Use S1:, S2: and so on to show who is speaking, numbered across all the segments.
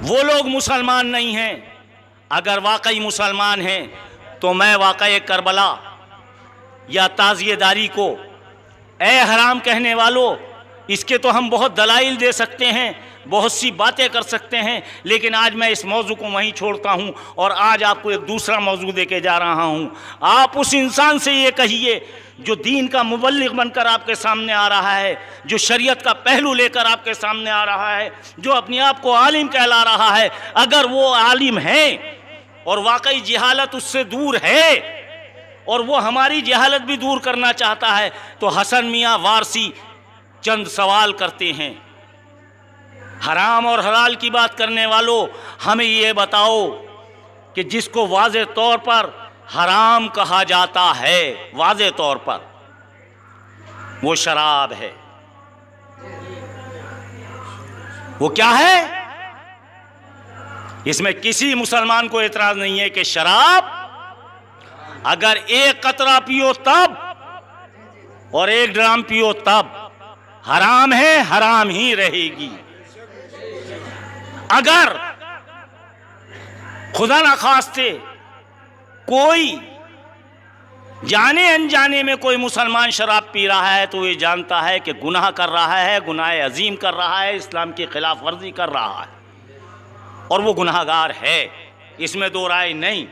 S1: वो लोग मुसलमान नहीं हैं। अगर वाकई मुसलमान हैं तो मैं वाकई करबला या ताज़ियेदारी को ए हराम कहने वालों, इसके तो हम बहुत दलाइल दे सकते हैं, बहुत सी बातें कर सकते हैं, लेकिन आज मैं इस मौजू को वहीं छोड़ता हूं और आज आपको एक दूसरा मौजू दे के जा रहा हूं। आप उस इंसान से ये कहिए जो दीन का मुबल्लिग बनकर आपके सामने आ रहा है, जो शरीयत का पहलू लेकर आपके सामने आ रहा है, जो अपने आप को आलिम कहला रहा है, अगर वो आलिम है और वाकई जहालत उससे दूर है और वो हमारी जहालत भी दूर करना चाहता है, तो हसन मियाँ वारसी चंद सवाल करते हैं। हराम और हलाल की बात करने वालों, हमें ये बताओ कि जिसको वाज़े तौर पर हराम कहा जाता है, वाज़े तौर पर, वो शराब है। वो क्या है? इसमें किसी मुसलमान को एतराज नहीं है कि शराब अगर एक कतरा पियो तब और एक ड्राम पियो तब हराम है, हराम ही रहेगी। अगर खुदा ना खास्ते कोई जाने अनजाने में कोई मुसलमान शराब पी रहा है तो ये जानता है कि गुनाह कर रहा है, गुनाह अजीम कर रहा है, इस्लाम की खिलाफ वर्जी कर रहा है और वो गुनाहगार है, इसमें दो राय नहीं।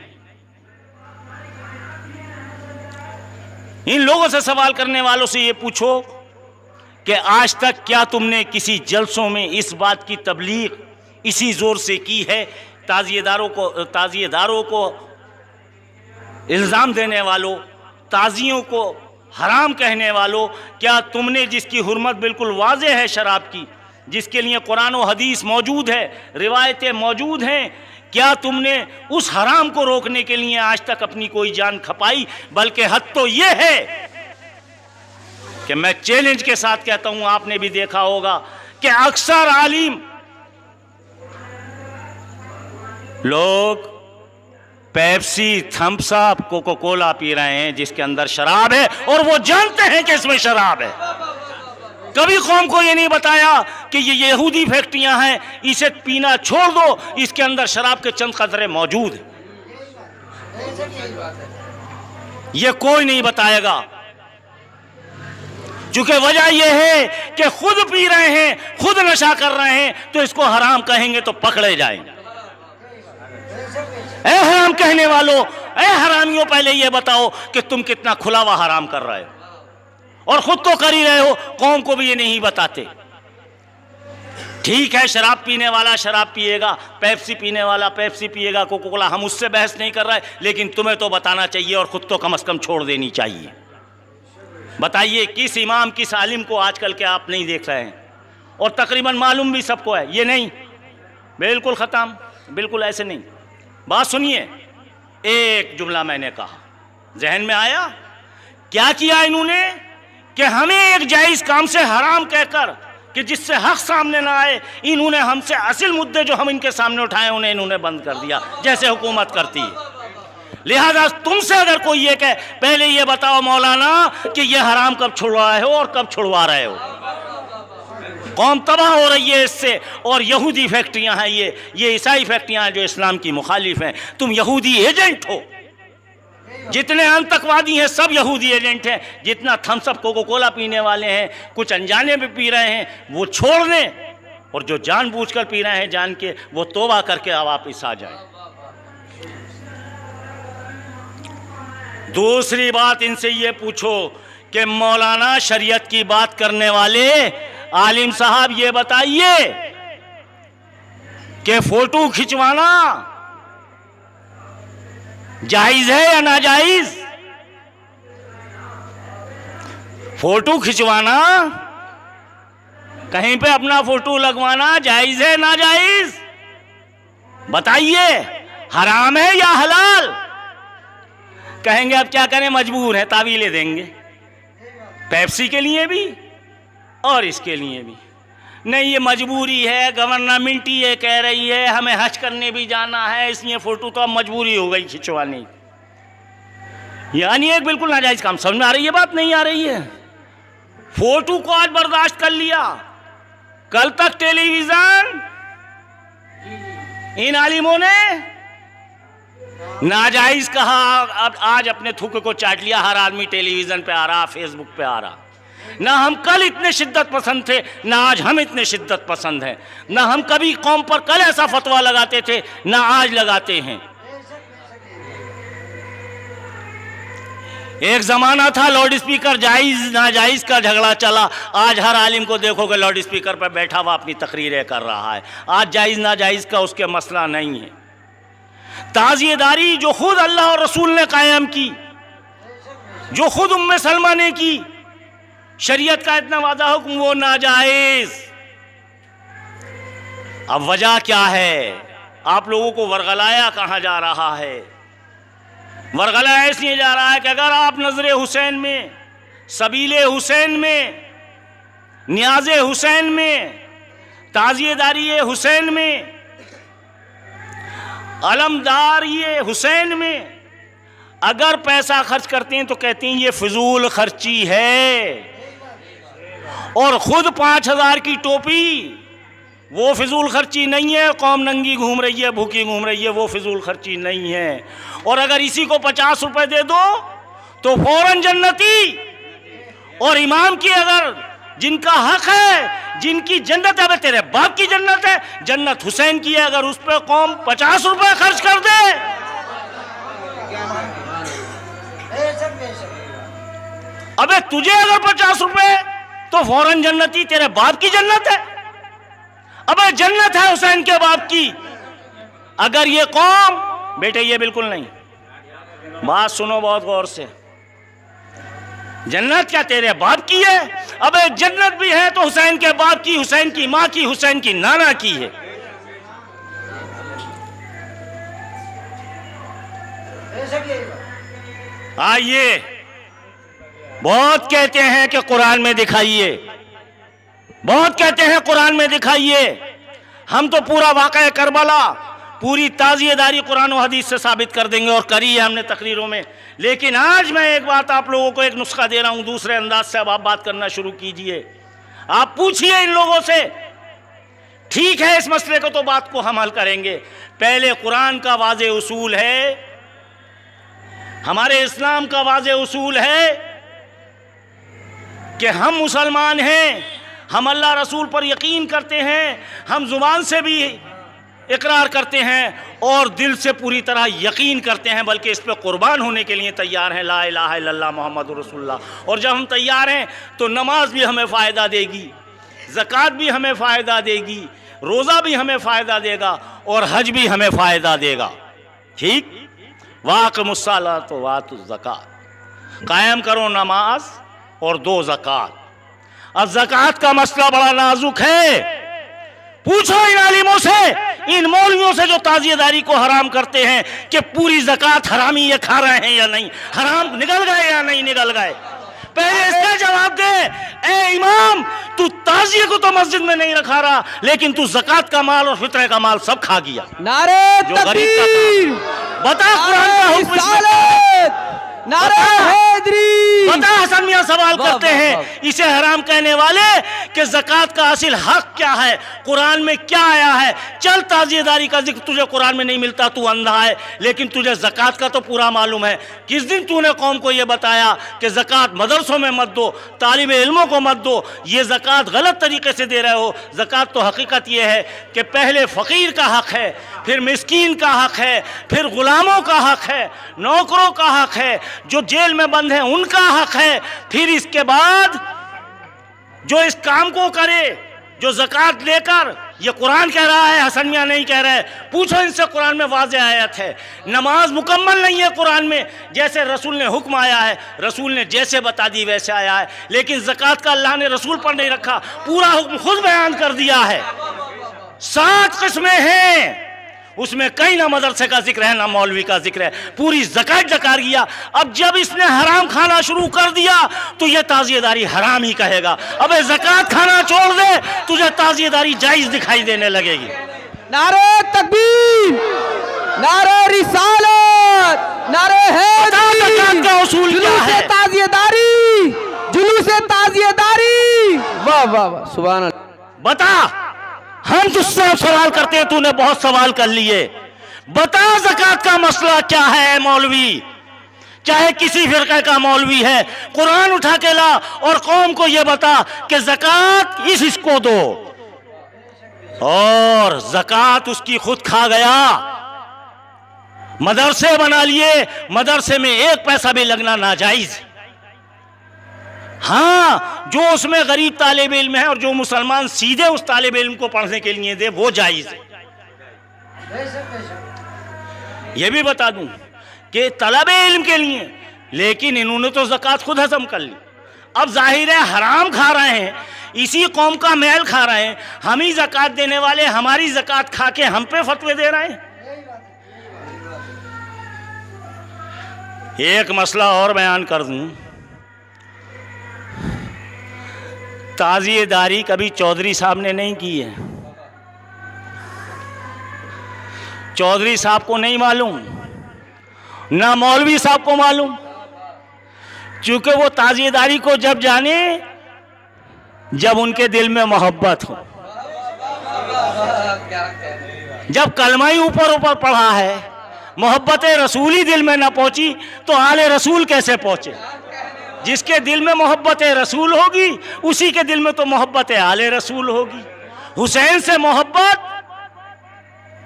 S1: इन लोगों से सवाल करने वालों से ये पूछो कि आज तक क्या तुमने किसी जलसों में इस बात की तबलीग इसी जोर से की है, ताज़ियेदारों को इल्ज़ाम देने वालों, ताज़ियों को हराम कहने वालों, क्या तुमने जिसकी हुर्मत बिल्कुल वाज़े है शराब की, जिसके लिए कुरान और हदीस मौजूद है, रिवायतें मौजूद हैं, क्या तुमने उस हराम को रोकने के लिए आज तक अपनी कोई जान खपाई? बल्कि हद तो ये है कि मैं चैलेंज के साथ कहता हूं, आपने भी देखा होगा कि अक्सर आलिम लोग Pepsi, Thums Up, Coca Cola पी रहे हैं जिसके अंदर शराब है और वो जानते हैं कि इसमें शराब है। कभी कौम को ये नहीं बताया कि ये यहूदी फैक्ट्रियां हैं, इसे पीना छोड़ दो, इसके अंदर शराब के चंद कतरे मौजूद हैं। ये कोई नहीं बताएगा, क्योंकि वजह यह है कि खुद पी रहे हैं, खुद नशा कर रहे हैं, तो इसको हराम कहेंगे तो पकड़े जाएंगे। ए हराम कहने वालों, ए हरामियों, पहले ये बताओ कि तुम कितना खुलावा हराम कर रहे हो और खुद तो कर ही रहे हो, कौम को भी ये नहीं बताते। ठीक है, शराब पीने वाला शराब पिएगा, पेप्सी पीने वाला पेप्सी पिएगा, कोका कोला, हम उससे बहस नहीं कर रहे, लेकिन तुम्हें तो बताना चाहिए और खुद तो कम से कम छोड़ देनी चाहिए। बताइए किस इमाम, किस आलिम को आजकल के आप नहीं देख रहे हैं? और तकरीबन मालूम भी सबको है, ये नहीं बिल्कुल ख़त्म, बिल्कुल ऐसे नहीं। बात सुनिए, एक जुमला मैंने कहा, जहन में आया, क्या किया इन्होंने कि हमें एक जायज़ काम से हराम कहकर कि जिससे हक सामने ना आए, इन्होंने हमसे असल मुद्दे जो हम इनके सामने उठाए उन्हें इन्होंने बंद कर दिया, जैसे हुकूमत करती है। लिहाजा तुमसे अगर कोई ये कहे, पहले ये बताओ मौलाना कि ये हराम कब छुड़वाए हो और कब छुड़वा रहे हो? कौम तबाह हो रही है इससे, और यहूदी फैक्ट्रियां हैं, ये ईसाई फैक्ट्रियां हैं जो इस्लाम की मुखालिफ हैं। तुम यहूदी एजेंट हो, जितने आतंकवादी हैं सब यहूदी एजेंट हैं। जितना थम्स अप, कोका कोला पीने वाले हैं, कुछ अनजाने में पी रहे हैं, वो छोड़ दें, और जो जानबूझकर पी रहे हैं जान के, वो तौबा करके वापस आ जाए। दूसरी बात, इनसे ये पूछो कि मौलाना शरीयत की बात करने वाले आलिम साहब, ये बताइए कि फोटो खिंचवाना जायज है या नाजायज? फोटो खिंचवाना, कहीं पे अपना फोटो लगवाना जायज है नाजायज? बताइए, हराम है या हलाल? कहेंगे अब क्या करें, मजबूर है, तावीलें देंगे, पेप्सी के लिए भी और इसके लिए भी। नहीं, ये मजबूरी है, गवर्नमेंट ही ये कह रही है, हमें हज करने भी जाना है, इसलिए फोटो तो अब मजबूरी हो गई खिंचवाने। यानी एक बिल्कुल नाजायज काम। समझ में आ रही है बात? नहीं आ रही है? फोटो को आज बर्दाश्त कर लिया, कल तक टेलीविजन इन आलिमों ने नाजायज कहा, अब आज अपने थूक को चाट लिया। हर आदमी टेलीविजन पे आ रहा, फेसबुक पे आ रहा। ना हम कल इतने शिद्दत पसंद थे, ना आज हम इतने शिद्दत पसंद हैं। ना हम कभी कौम पर कल ऐसा फतवा लगाते थे, ना आज लगाते हैं। एक जमाना था लाउड स्पीकर जायज नाजायज का झगड़ा चला। आज हर आलिम को देखोगे लाउड स्पीकर पर बैठा हुआ अपनी तकरीरें कर रहा है। आज जायज नाजायज का उसके मसला नहीं है। ताज़ियेदारी जो खुद अल्लाह और रसूल ने कायम की, जो खुद उम्मे सलमा ने की, शरीयत का इतना वादा हुक्म, वो नाजायज। अब वजह क्या है? आप लोगों को वरगलाया कहाँ जा रहा है? वरगलाया इसलिए जा रहा है कि अगर आप नजरे हुसैन में, सबीले हुसैन में, न्याज़े हुसैन में, ताज़ियेदारी हुसैन में, अलमदारी हुसैन में अगर पैसा खर्च करते हैं तो कहते हैं ये फिजूल खर्ची है। और खुद 5,000 की टोपी वो फिजूल खर्ची नहीं है। कौम नंगी घूम रही है, भूखी घूम रही है, वो फिजूल खर्ची नहीं है। और अगर इसी को 50 रुपए दे दो तो फौरन जन्नती। और इमाम की अगर जिनका हक है, जिनकी जन्नत है, तेरे बाप की जन्नत है, जन्नत हुसैन की है, अगर उस पर कौम 50 रुपए खर्च कर दे, अबे तुझे अगर 50 रुपए तो फौरन जन्नती, तेरे बाप की जन्नत है। अबे जन्नत है हुसैन के बाप की। अगर ये कौम, बेटे ये बिल्कुल नहीं, बात सुनो बहुत गौर से, जन्नत क्या तेरे बाप की है? अबे जन्नत भी है तो हुसैन के बाप की, हुसैन की मां की, हुसैन की नाना की है। आइए, बहुत कहते हैं कि कुरान में दिखाइए, बहुत कहते हैं कुरान में दिखाइए। हम तो पूरा वाक़या करबला, पूरी ताज़ियेदारी कुरान और हदीस से साबित कर देंगे, और करी है हमने तकरीरों में। लेकिन आज मैं एक बात आप लोगों को, एक नुस्खा दे रहा हूं दूसरे अंदाज से। अब आप बात करना शुरू कीजिए, आप पूछिए इन लोगों से। ठीक है, इस मसले को तो बात को हम हल करेंगे। पहले कुरान का वाज़े उसूल है, हमारे इस्लाम का वाज़े उसूल है कि हम मुसलमान हैं, हम अल्लाह रसूल पर यकीन करते हैं, हम ज़ुबान से भी इकरार करते हैं और दिल से पूरी तरह यकीन करते हैं, बल्कि इस पर कुर्बान होने के लिए तैयार हैं। ला इलाहा इल्लल्लाह मुहम्मदुर रसूलुल्लाह। और जब हम तैयार हैं तो नमाज भी हमें फ़ायदा देगी, ज़कात भी हमें फ़ायदा देगी, रोज़ा भी हमें फ़ायदा देगा, और हज भी हमें फ़ायदा देगा। ठीक, वाक़िमुस्सलात वातुज़्ज़कात, कायम करो नमाज और दो ज़कात। अब ज़कात का मसला बड़ा नाजुक है। पूछो इन आलिमों से, इन मौलवियों से जो ताज़ियेदारी को हराम करते हैं कि पूरी ज़कात हरामी ये खा रहे हैं या नहीं, हराम निकल गए या नहीं निकल गए। पहले इसका जवाब दे। ए इमाम, तू ताज़िये को तो मस्जिद में नहीं रखा रहा, लेकिन तू ज़कात का माल और फित्रे का माल सब खा गया।
S2: नारे
S1: तकबीर, बता कुरान का हुक्म,
S2: नारे हैदरी।
S1: बता, हसन मियां सवाल करते हैं इसे हराम कहने वाले कि ज़कात का असल हक क्या है, कुरान में क्या आया है। चल, ताज़ियेदारी का जिक्र तुझे कुरान में नहीं मिलता, तू अंधा है, लेकिन तुझे ज़कात का तो पूरा मालूम है। किस दिन तूने कौम को यह बताया कि ज़कात मदरसों में मत दो, तालिब इल्मों को मत दो, ये ज़कात गलत तरीके से दे रहे हो। ज़कात तो हकीकत यह है कि पहले फ़कीर का हक है, फिर मिस्कीन का हक है, फिर गुलामों का हक है, नौकरों का हक है, जो जेल में बंद हैं उनका हक है, फिर इसके बाद जो इस काम को करे, जो ज़कात लेकर, ये कुरान कह रहा है, हसन मियां नहीं कह रहे। पूछो इनसे, कुरान में वाज़ेह आयत है। नमाज मुकम्मल नहीं है कुरान में, जैसे रसूल ने हुक्म आया है, रसूल ने जैसे बता दी वैसे आया है, लेकिन ज़कात का अल्लाह ने रसूल पर नहीं रखा, पूरा हुक्म खुद बयान कर दिया है। 7 किस्में हैं, उसमें कहीं ना मदरसे का जिक्र है ना मौलवी का जिक्र है, पूरी ज़कात ज़कार किया। अब जब इसने हराम खाना शुरू कर दिया तो यह ताज़ियेदारी हराम ही कहेगा। अबे ज़कात खाना छोड़ दे, तुझे ताज़ियेदारी जायज़ दिखाई देने लगेगी।
S2: नारे तकबीर, नारे रिसालत, नारे हैदरी।
S1: ज़कात का उसूल क्या है?
S2: ताज़ियेदारी, जुलूस ताज़ियेदारी। वाह वाह वाह, सुभान अल्लाह।
S1: बता, हम तुझसे सवाल करते हैं, तूने बहुत सवाल कर लिए। बता ज़कात का मसला क्या है मौलवी, चाहे किसी फिरके का मौलवी है, कुरान उठा के ला और कौम को यह बता कि ज़कात इसको दो, और ज़कात उसकी खुद खा गया। मदरसे बना लिए, मदरसे में एक पैसा भी लगना नाजायज। हाँ, जो उसमें गरीब तालिब इल्म है और जो मुसलमान सीधे उस तालिब इल्म को पढ़ने के लिए दे, वो जायज है। ये भी बता दूं कि तलब इल्म के लिए, लेकिन इन्होंने तो ज़कात खुद हजम कर ली। अब जाहिर है हराम खा रहे हैं, इसी कौम का मैल खा रहे हैं। हम ही ज़कात देने वाले हमारी ज़कात खा के हम पे फतवे दे रहे हैं। एक मसला और बयान कर दूं, ताज़िएदारी कभी चौधरी साहब ने नहीं की है। चौधरी साहब को नहीं मालूम, ना मौलवी साहब को मालूम, क्योंकि वो ताज़िएदारी को जब जाने जब उनके दिल में मोहब्बत हो। जब कलमा ही ऊपर ऊपर पढ़ा है, मोहब्बत रसूल ही दिल में ना पहुंची तो आले रसूल कैसे पहुंचे। जिसके दिल में मोहब्बत रसूल होगी उसी के दिल में तो मोहब्बत आले रसूल होगी। हुसैन से मोहब्बत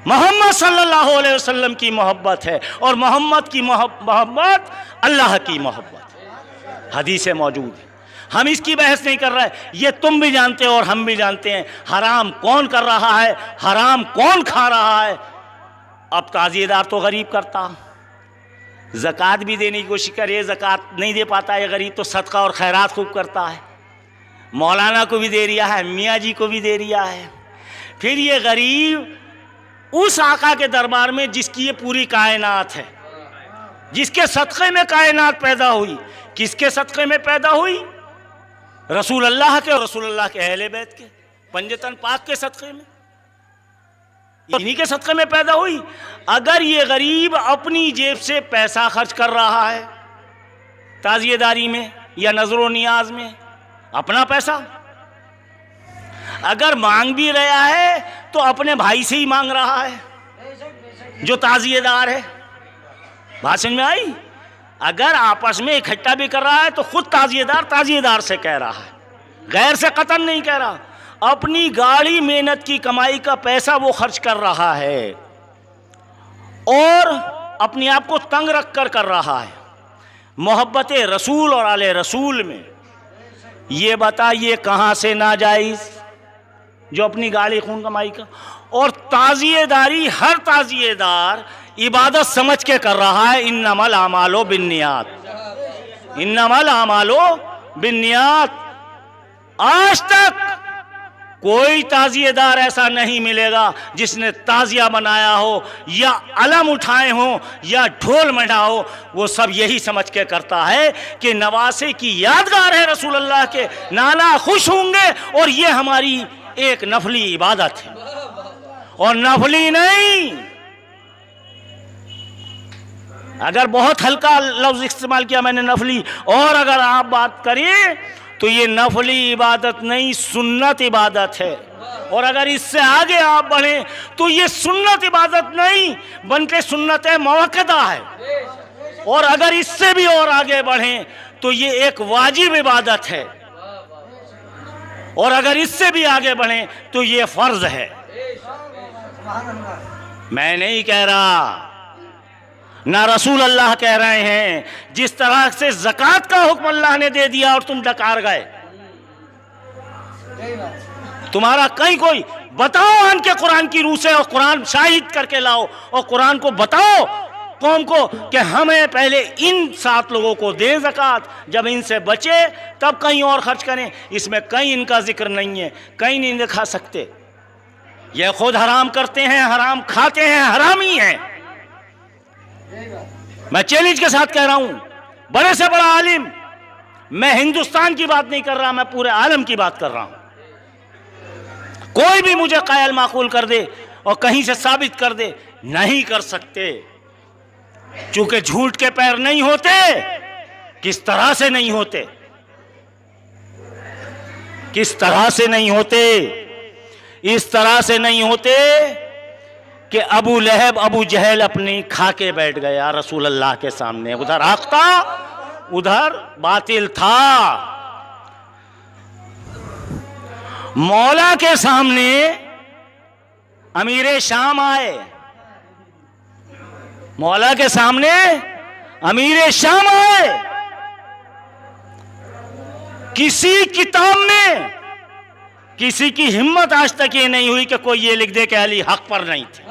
S1: मोहम्मद सल्लल्लाहु अलैहि वसल्लम की मोहब्बत है, और मोहम्मद की मोहब्बत अल्लाह की मोहब्बत है, हदीस में मौजूद है। हम इसकी बहस नहीं कर रहे, ये तुम भी जानते हो और हम भी जानते हैं हराम कौन कर रहा है, हराम कौन खा रहा है। अब ताज़िएदार तो गरीब करता, ज़कात भी देने की कोशिश करे, ज़कात नहीं दे पाता है गरीब, तो सदका और खैरात खूब करता है। मौलाना को भी दे रिया है, मियाँ जी को भी दे रिया है। फिर ये गरीब उस आका के दरबार में जिसकी ये पूरी कायनात है, जिसके सदक़े में कायनात पैदा हुई, किसके सदक़े में पैदा हुई? रसूल अल्लाह के और रसूल अल्लाह के अहले बैत के पंजतन पाक के सदक़े में, इन्हीं के सदक़े में पैदा हुई। अगर ये गरीब अपनी जेब से पैसा खर्च कर रहा है ताज़िएदारी में या नज़रो नियाज में, अपना पैसा, अगर मांग भी रहा है तो अपने भाई से ही मांग रहा है जो ताज़िएदार है। बात समझ में आई? अगर आपस में इकट्ठा भी कर रहा है तो खुद ताज़िएदार से कह रहा है, गैर से कतन नहीं कह रहा। अपनी गाड़ी मेहनत की कमाई का पैसा वो खर्च कर रहा है और अपने आप को तंग रख कर रहा है। मोहब्बत रसूल और आले रसूल में ये बताइए कहाँ से नाजायज़, जो अपनी गाड़ी खून कमाई का। और ताज़िएदारी हर ताज़िएदार इबादत समझ के कर रहा है। इन्नमल आमालो बिन्नियात, इन्नमल आमालो बिन्नियात। आज तक कोई ताज़िएदार ऐसा नहीं मिलेगा जिसने ताज़िया बनाया हो या अलम उठाए हो या ढोल मंडा हो। वो सब यही समझ के करता है कि नवासे की यादगार है रसूल अल्लाह के, नाना खुश होंगे और ये हमारी एक नफली इबादत है। और नफली नहीं, अगर बहुत हल्का लफ्ज़ इस्तेमाल किया मैंने नफली, और अगर आप बात करिए तो ये नफली इबादत नहीं, सुन्नत इबादत है। और अगर इससे आगे आप बढ़ें तो ये सुन्नत इबादत नहीं बल्कि सुन्नत मुअक्कदा है। और अगर इससे भी और आगे बढ़ें तो ये एक वाजिब इबादत है। और अगर इससे भी आगे बढ़ें तो ये फ़र्ज है। मैं नहीं कह रहा, ना रसूल अल्लाह कह रहे हैं। जिस तरह से ज़कात का हुक्म अल्लाह ने दे दिया और तुम डकार गए, तुम्हारा कहीं कोई बताओ आन के कुरान की रूह से, और कुरान शाहिद करके लाओ और कुरान को बताओ कौम को कि हमें पहले इन 7 लोगों को दें ज़कात, जब इनसे बचे तब कहीं और खर्च करें। इसमें कहीं इनका जिक्र नहीं है, कहीं नहीं दिखा सकते। ये खुद हराम करते हैं, हराम खाते हैं, हरामी हैं। मैं चैलेंज के साथ कह रहा हूं, बड़े से बड़ा आलिम, मैं हिंदुस्तान की बात नहीं कर रहा, मैं पूरे आलम की बात कर रहा हूं। कोई भी मुझे कायल माकूल कर दे और कहीं से साबित कर दे, नहीं कर सकते, चूंकि झूठ के पैर नहीं होते। किस तरह से नहीं होते, किस तरह से नहीं होते? इस तरह से नहीं होते कि अबू लहब अबू जहल अपनी खाके बैठ गया रसूल अल्लाह के सामने, उधर हक था उधर बातिल था। मौला के सामने अमीर शाम आए, मौला के सामने अमीर शाम आए। किसी किताब में किसी की हिम्मत आज तक ये नहीं हुई कि कोई ये लिख दे कि अली हक पर नहीं थे।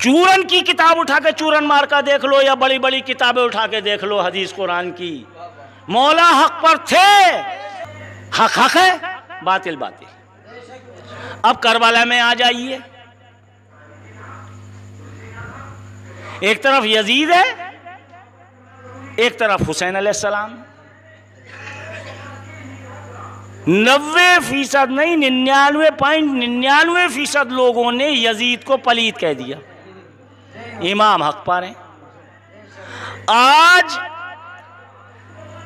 S1: चूरन की किताब उठा के चूरन मार का देख लो या बड़ी बड़ी किताबें उठा के देख लो हदीस कुरान की, मौला हक पर थे। हक हक है, बातिल बातिल। अब करबला में आ जाइए, एक तरफ यजीद है, एक तरफ हुसैन अलैहिस्सलाम। 90% नहीं 99.99% लोगों ने यजीद को पलीत कह दिया। इमाम हक पर हैं। आज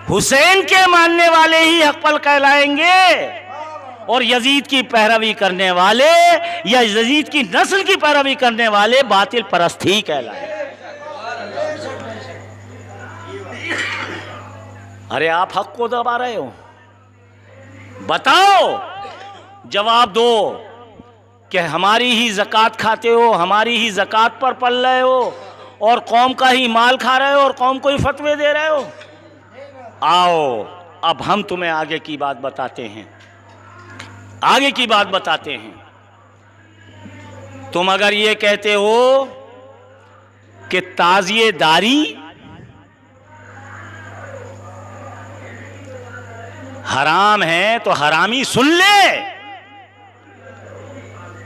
S1: हुसैन के मानने वाले ही हक पर कहलाएंगे और यजीद की पैरवी करने वाले या यजीद की नस्ल की पैरवी करने वाले बातिल परस्त ही कहलाएंगे। अरे आप हक को दबा रहे हो, बताओ, जवाब दो कि हमारी ही ज़कात खाते हो, हमारी ही ज़कात पर पल रहे हो और कौम का ही माल खा रहे हो और कौम को ही फतवे दे रहे हो। आओ अब हम तुम्हें आगे की बात बताते हैं, आगे की बात बताते हैं। तुम अगर ये कहते हो कि ताज़िएदारी हराम है तो हरामी सुन ले।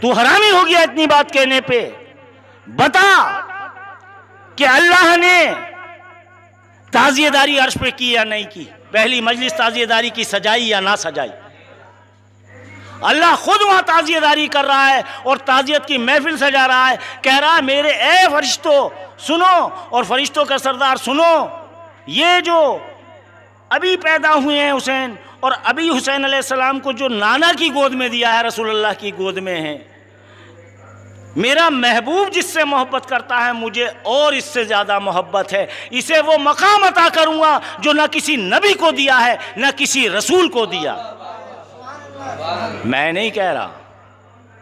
S1: तू हरामी हो गया इतनी बात कहने पे। बता कि अल्लाह ने ताज़िएदारी अर्श पे की या नहीं की, पहली मजलिस ताज़िएदारी की सजाई या ना सजाई। अल्लाह खुद वहां ताज़िएदारी कर रहा है और ताज़ियत की महफिल सजा रहा है, कह रहा है मेरे ए फरिश्तों सुनो, और फरिश्तों का सरदार सुनो, ये जो अभी पैदा हुए हैं हुसैन, और अभी हुसैन अलैहिस्सलाम को जो नाना की गोद में दिया है, रसूलुल्लाह की गोद में है, मेरा महबूब जिससे मोहब्बत करता है मुझे और इससे ज़्यादा मोहब्बत है। इसे वो मकाम अता करूँगा जो ना किसी नबी को दिया है ना किसी रसूल को दिया। मैं नहीं कह रहा,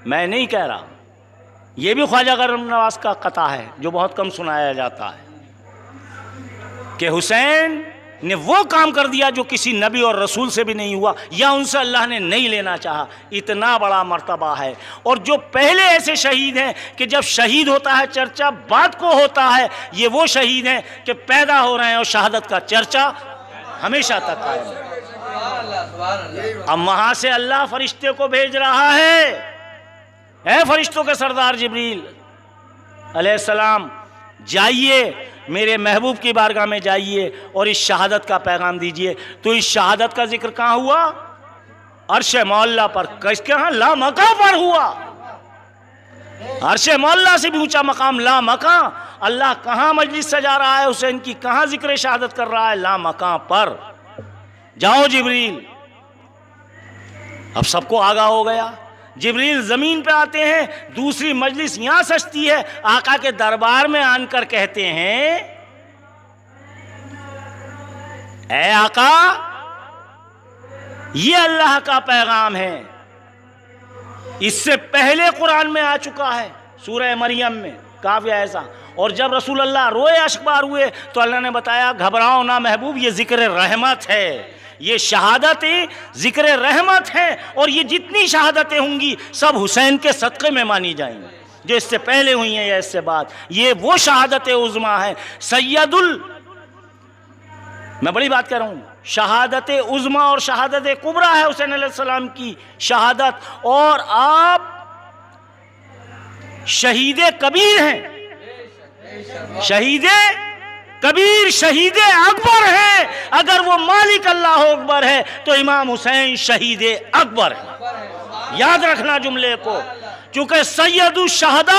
S1: मैं नहीं कह रहा, ये भी ख्वाजा गरम नवाज का कता है जो बहुत कम सुनाया जाता है कि हुसैन ने वो काम कर दिया जो किसी नबी और रसूल से भी नहीं हुआ या उनसे अल्लाह ने नहीं लेना चाहा। इतना बड़ा मर्तबा है। और जो पहले ऐसे शहीद हैं कि जब शहीद होता है चर्चा बाद को होता है, ये वो शहीद हैं कि पैदा हो रहे हैं और शहादत का चर्चा हमेशा तक है। अब वहां से अल्लाह फरिश्ते को भेज रहा है, ऐ फरिश्तों के सरदार जिब्रील अलैहिस्सलाम, जाइए मेरे महबूब की बारगाह में जाइए और इस शहादत का पैगाम दीजिए। तो इस शहादत का जिक्र कहाँ हुआ? अर्श मौला पर, किसके यहाँ? ला मका पर हुआ। अर्श मौला से भी ऊंचा मकाम ला मका। अल्लाह कहाँ मजलिस सजा रहा है हुसैन की, कहाँ जिक्र शहादत कर रहा है? ला मका पर। जाओ जिब्रील। अब सबको आगाह हो गया। जिब्रील जमीन पे आते हैं, दूसरी मजलिस यहां सजती है, आका के दरबार में आकर कहते हैं, ऐ आका ये अल्लाह का पैगाम है, इससे पहले कुरान में आ चुका है सूरह मरियम में, काफी ऐसा। और जब रसूल अल्लाह रोए अशकबार हुए तो अल्लाह ने बताया घबराओ ना महबूब, ये जिक्र रहमत है, ये शहादतें जिक्र रहमत है, और ये जितनी शहादतें होंगी सब हुसैन के सदक़े में मानी जाएंगी, जो इससे पहले हुई हैं या इससे बाद। ये वो शहादत उज़्मा है, सैयदुल, मैं बड़ी बात कर रहा हूँ, शहादत उज़्मा और शहादत कुबरा है हुसैन अलैहिस्सलाम की शहादत। और आप शहीद कबीर हैं, शहीद कबीर, शहीद अकबर है। अगर वो मालिक अल्लाह अकबर है तो इमाम हुसैन शहीद अकबर है। याद रखना जुमले को, चूंकि सैयदु शहदा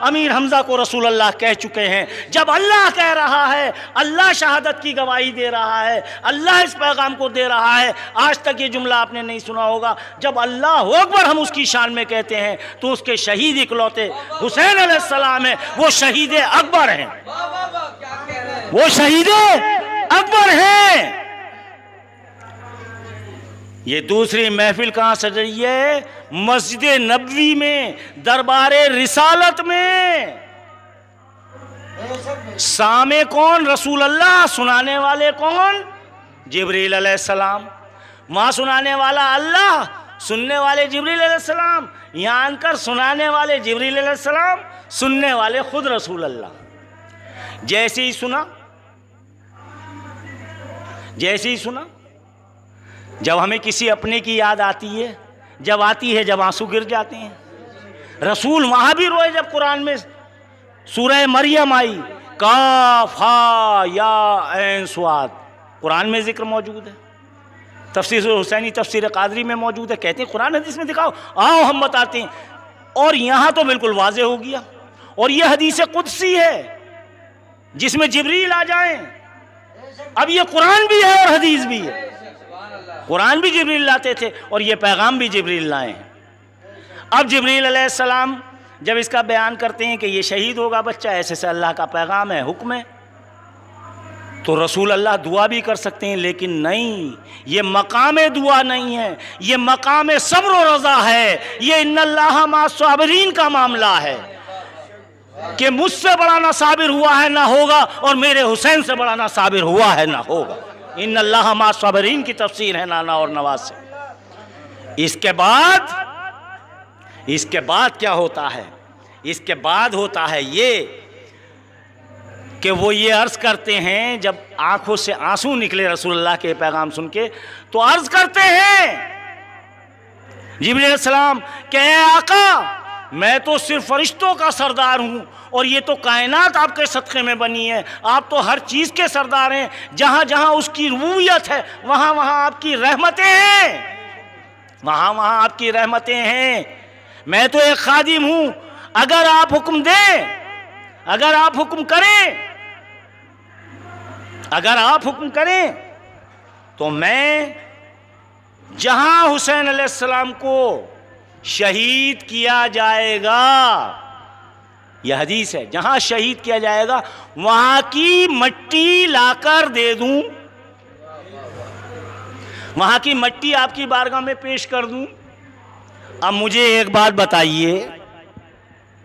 S1: अमीर हमजा को रसूल अल्लाह कह चुके हैं। जब अल्लाह कह रहा है, अल्लाह शहादत की गवाही दे रहा है, अल्लाह इस पैगाम को दे रहा है। आज तक ये जुमला आपने नहीं सुना होगा, जब अल्लाह अकबर हम उसकी शान में कहते हैं तो उसके शहीद इकलौते हुसैन अलैहिस्सलाम है, वो शहीद अकबर हैं, वो शहीद अकबर हैं। ये दूसरी महफिल कहाँ सज रही है? मस्जिद नबवी में, दरबारे रिसालत में। सामे कौन? रसूल अल्लाह। सुनाने वाले कौन? जिब्रील अलैहिस्सलाम। वहाँ सुनाने वाला अल्लाह, सुनने वाले जिब्रील अलैहिस्सलाम। यहाँ आकर सुनाने वाले जिब्रील अलैहिस्सलाम, सुनने वाले खुद रसूल अल्लाह। जैसे ही सुना, जैसे ही सुना, जब हमें किसी अपने की याद आती है, जब आती है, जब आंसू गिर जाते हैं। रसूल वहाँ भी रोए जब कुरान में सूरह मरियम आई, काफ हा या ऐन स्वाद, कुरान में जिक्र मौजूद है। तफसीर हुसैनी, तफसीर कादरी में मौजूद है। कहते हैं कुरान हदीस में दिखाओ, आओ हम बताते हैं। और यहाँ तो बिल्कुल वाज़ेह हो गया। और यह हदीस कुदसी है जिसमें जिब्रील आ जाएं। अब ये कुरान भी है और हदीस भी है। कुरान भी जिब्रील लाते थे और ये पैगाम भी जिब्रील लाए हैं। अब जिब्रील अलैहिस्सलाम जब इसका बयान करते हैं कि ये शहीद होगा बच्चा, ऐसे से अल्लाह का पैगाम है, हुक्म है, तो रसूल अल्लाह दुआ भी कर सकते हैं, लेकिन नहीं, ये मकाम दुआ नहीं है, ये मकाम सब्र और रज़ा है। ये इन्नल्लाह मास्साबिरीन का मामला है कि मुझसे बड़ा ना साबिर हुआ है ना होगा, और मेरे हुसैन से बड़ा ना साबिर हुआ है ना होगा। इन्नल्लाह मास्साबिरीन की तफसीर है नाना और नवाज से। इसके बाद क्या होता है? इसके बाद होता है ये कि वो ये अर्ज़ करते हैं, जब आंखों से आंसू निकले रसूलुल्लाह के पैगाम सुन के, तो अर्ज़ करते हैं जिब्रील अलैहिस्सलाम कि ऐ आका, मैं तो सिर्फ फरिश्तों का सरदार हूँ और ये तो कायनात आपके सदक़े में बनी है। आप तो हर चीज़ के सरदार हैं। जहाँ जहाँ उसकी रुबूबियत है वहाँ वहाँ आपकी रहमतें हैं, वहाँ वहाँ आपकी रहमतें हैं। मैं तो एक खादिम हूँ। अगर आप हुक्म दें, अगर आप हुक्म करें, अगर आप हुक्म करें तो मैं जहाँ हुसैन अलैहिस्सलाम को शहीद किया जाएगा, यह हदीस है, जहां शहीद किया जाएगा वहां की मट्टी लाकर दे दूं, वहां की मट्टी आपकी बारगाह में पेश कर दूं। अब मुझे एक बात बताइए,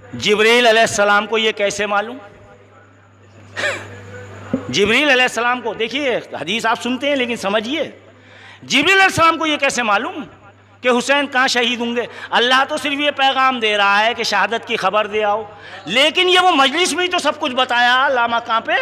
S1: जिब्रील अलैहिस्सलाम को यह कैसे मालूम? जिब्रील अलैहिस्सलाम को, देखिए हदीस आप सुनते हैं लेकिन समझिए, जिब्रील अलैहिस्सलाम को यह कैसे मालूम कि हुसैन कहाँ शहीद होंगे? अल्लाह तो सिर्फ ये पैगाम दे रहा है कि शहादत की खबर दे आओ, लेकिन ये वो मजलिस में ही तो सब कुछ बताया लामा कहाँ पे।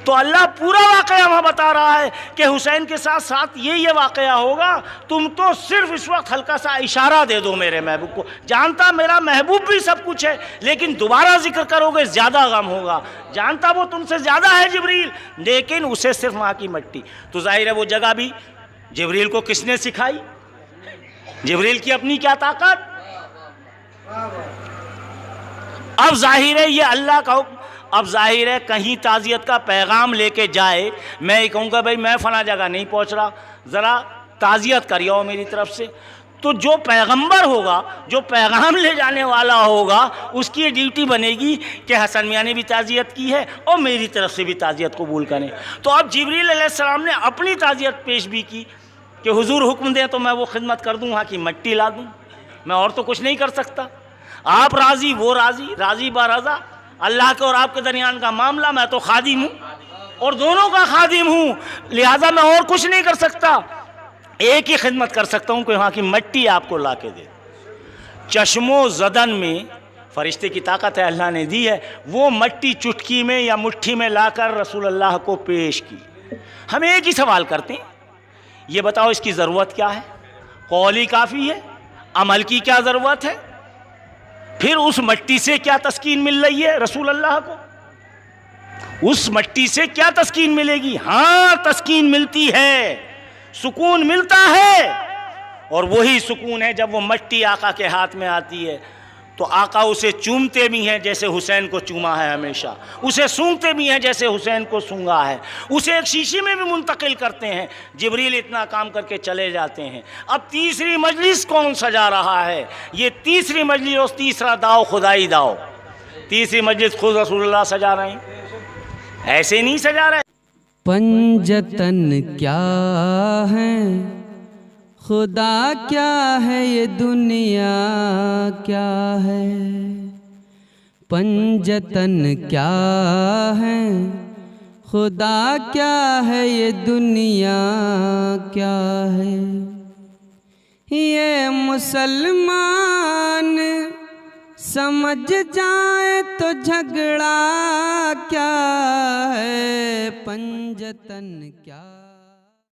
S1: तो अल्लाह पूरा वाकया वहाँ बता रहा है कि हुसैन के साथ साथ ये वाकया होगा। तुम तो सिर्फ इस वक्त हल्का सा इशारा दे दो मेरे महबूब को। जानता मेरा महबूब भी सब कुछ है, लेकिन दोबारा जिक्र करोगे ज़्यादा गम होगा। जानता वो तुमसे ज़्यादा है जिब्रील, लेकिन उसे सिर्फ वहाँ की मट्टी। तो जाहिर है वो जगह भी जिब्रील को किसने सिखाई? जिब्रील की अपनी क्या ताकत। अब जाहिर है ये अल्लाह का हुक्म। अब जाहिर है कहीं ताज़ियत का पैगाम लेके जाए, मैं ये कहूँगा भाई मैं फला जगह नहीं पहुँच रहा, ज़रा ताज़ियत करिए मेरी तरफ से। तो जो पैगंबर होगा, जो पैगाम ले जाने वाला होगा, उसकी ये ड्यूटी बनेगी कि हसन मियाँ ने भी ताज़ियत की है और मेरी तरफ से भी ताज़ियत कबूल करें। तो अब जिब्रील अलैहिस्सलाम ने अपनी ताज़ियत पेश भी की कि हुजूर हुक्म दें तो मैं वो खिदमत कर दूँ, वहाँ की मट्टी ला दूँ, मैं और तो कुछ नहीं कर सकता। आप राज़ी, वो राज़ी, राज़ी बा रज़ा, अल्लाह के और आपके दरमियान का मामला। मैं तो खादिम हूँ और दोनों का खादिम हूँ, लिहाजा मैं और कुछ नहीं कर सकता। एक ही खिदमत कर सकता हूँ कि वहाँ की मट्टी आपको ला के दे। चश्मो ज़दन में फरिश्ते की ताकत है, अल्लाह ने दी है। वो मट्टी चुटकी में या मुट्ठी में लाकर रसूल अल्लाह को पेश की। हम एक ही सवाल करते हैं, ये बताओ इसकी ज़रूरत क्या है? कौली काफ़ी है, अमल की क्या ज़रूरत है? फिर उस मट्टी से क्या तस्कीन मिल रही है रसूल अल्लाह को? उस मट्टी से क्या तस्कीन मिलेगी? हाँ, तस्कीन मिलती है, सुकून मिलता है। और वही सुकून है जब वो मट्टी आका के हाथ में आती है तो आका उसे चूमते भी हैं जैसे हुसैन को चूमा है हमेशा, उसे सूंघते भी हैं जैसे हुसैन को सूंघा है, उसे एक शीशी में भी मुंतकिल करते हैं। जिब्रील इतना काम करके चले जाते हैं। अब तीसरी मजलिस कौन सजा रहा है? ये तीसरी मजलिस और तीसरा दाव खुदाई दाव। तीसरी मजलिस खुद रसूलुल्लाह सजा रहे हैं, ऐसे नहीं सजा रहे।
S2: पंजतन क्या है, खुदा क्या है, ये दुनिया क्या है। पंजतन क्या है, खुदा क्या है, ये दुनिया क्या है। ये मुसलमान समझ जाए तो झगड़ा क्या है। पंजतन क्या